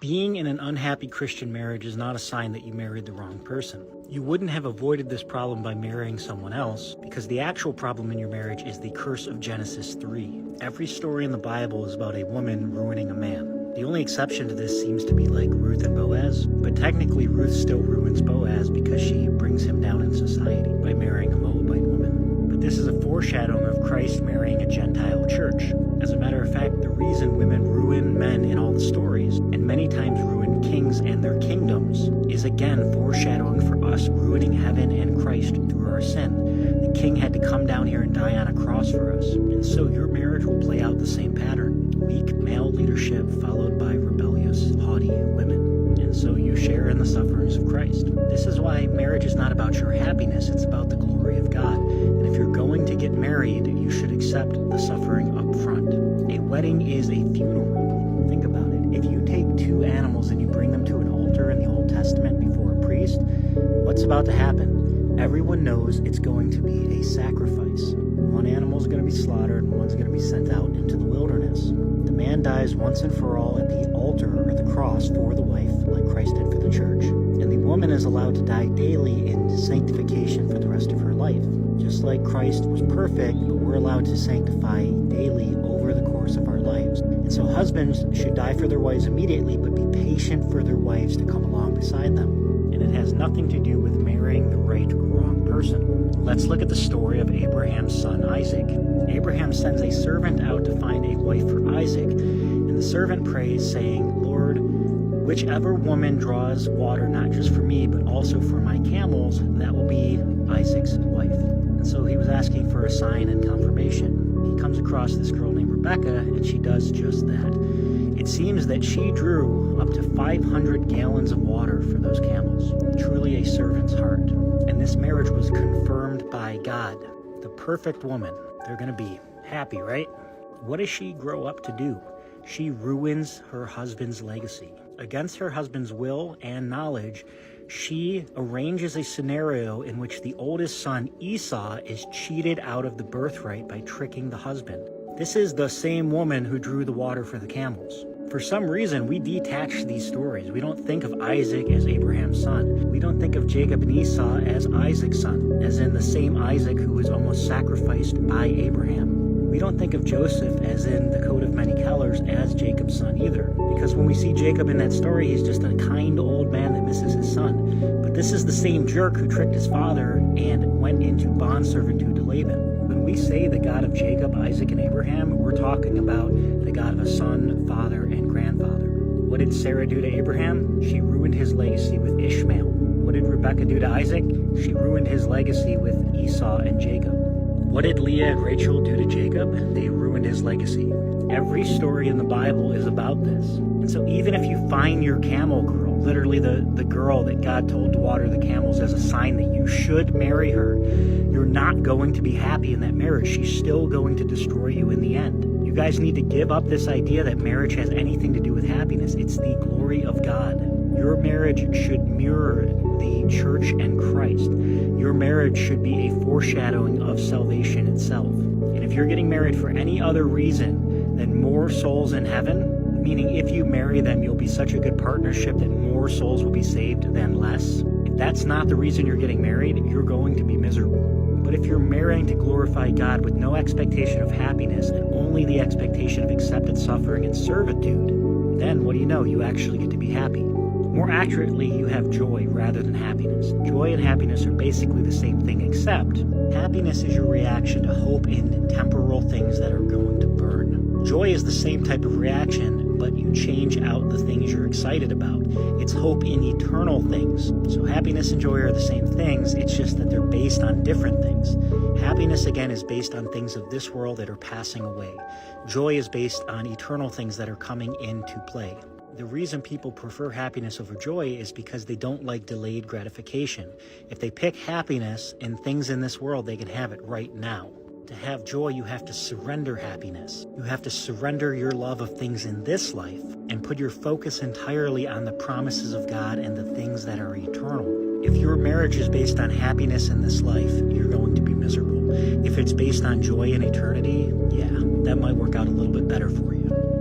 Being in an unhappy Christian marriage is not a sign that you married the wrong person. You wouldn't have avoided this problem by marrying someone else, because the actual problem in your marriage is the curse of Genesis 3. Every story in the Bible is about a woman ruining a man. The only exception to this seems to be like Ruth and Boaz, but technically Ruth still ruins Boaz because she brings him down in society by marrying a Moabite woman. But this is a foreshadowing of Christ marrying a Gentile church. As a matter of fact, the reason women ruin men in all the stories, and many times ruin kings and their kingdoms, is again foreshadowing for us ruining heaven and Christ through our sin. The king had to come down here and die on a cross for us. And so your marriage will play out the same pattern. Weak male leadership followed by rebellious, haughty women. And so you share in the sufferings of Christ. This is why marriage is not about your happiness, it's about the glory of God. And if you're going to get married, you should accept the suffering up front. A wedding is a funeral. Think about it. If you take two animals and you bring them to an altar in the Old Testament before a priest, what's about to happen? Everyone knows it's going to be a sacrifice. One animal is going to be slaughtered and one's going to be sent out into the wilderness. The man dies once and for all at the altar or the cross for the wife, like Christ did for the church. And the woman is allowed to die daily in sanctification for the rest of her life. Just like Christ was perfect, but we're allowed to sanctify daily over the course of our lives. And so husbands should die for their wives immediately, but be patient for their wives to come along beside them. And it has nothing to do with marrying the right or wrong person. Let's look at the story of Abraham's son Isaac. Abraham sends a servant out to find a wife for Isaac, and the servant prays, saying, "Lord, whichever woman draws water not just for me, but also for my camels, that will be Isaac's wife." And so he was asking for a sign and confirmation. He comes across this girl named Rebecca, and she does just that. It seems that she drew up to 500 gallons of water for those camels. Truly a servant's heart. And this marriage was confirmed by God. The perfect woman. They're going to be happy, right? What does she grow up to do? She ruins her husband's legacy. Against her husband's will and knowledge, she arranges a scenario in which the oldest son, Esau, is cheated out of the birthright by tricking the husband. This is the same woman who drew the water for the camels. For some reason, we detach these stories. We don't think of Isaac as Abraham's son. We don't think of Jacob and Esau as Isaac's son, as in the same Isaac who was almost sacrificed by Abraham. We don't think of Joseph as in the coat of many colors as Jacob's son either. Because when we see Jacob in that story, he's just a kind old man that misses his son. But this is the same jerk who tricked his father and went into bond servitude to Laban. When we say the God of Jacob, Isaac, and Abraham, we're talking about the God of a son, father, and grandfather. What did Sarah do to Abraham? She ruined his legacy with Ishmael. What did Rebekah do to Isaac? She ruined his legacy with Esau and Jacob. What did Leah and Rachel do to Jacob? They ruined his legacy. Every story in the Bible is about this. And so even if you find your camel girl, literally the girl that God told to water the camels as a sign that you should marry her, you're not going to be happy in that marriage. She's still going to destroy you in the end. You guys need to give up this idea that marriage has anything to do with happiness. It's the glory of God. Your marriage should mirror the church and Christ. Your marriage should be a foreshadowing of salvation itself. And if you're getting married for any other reason than more souls in heaven, meaning if you marry them, you'll be such a good partnership that more souls will be saved than less. If that's not the reason you're getting married, you're going to be miserable. But if you're marrying to glorify God with no expectation of happiness and only the expectation of accepted suffering and servitude, then what do you know? You actually get to be happy. More accurately, you have joy rather than happiness. Joy and happiness are basically the same thing, except happiness is your reaction to hope in temporal things that are going to burn. Joy is the same type of reaction, but you change out the things you're excited about. It's hope in eternal things. So happiness and joy are the same things, it's just that they're based on different things. Happiness, again, is based on things of this world that are passing away. Joy is based on eternal things that are coming into play. The reason people prefer happiness over joy is because they don't like delayed gratification. If they pick happiness in things in this world, they can have it right now. To have joy, you have to surrender happiness. You have to surrender your love of things in this life and put your focus entirely on the promises of God and the things that are eternal. If your marriage is based on happiness in this life, you're going to be miserable. If it's based on joy in eternity, yeah, that might work out a little bit better for you.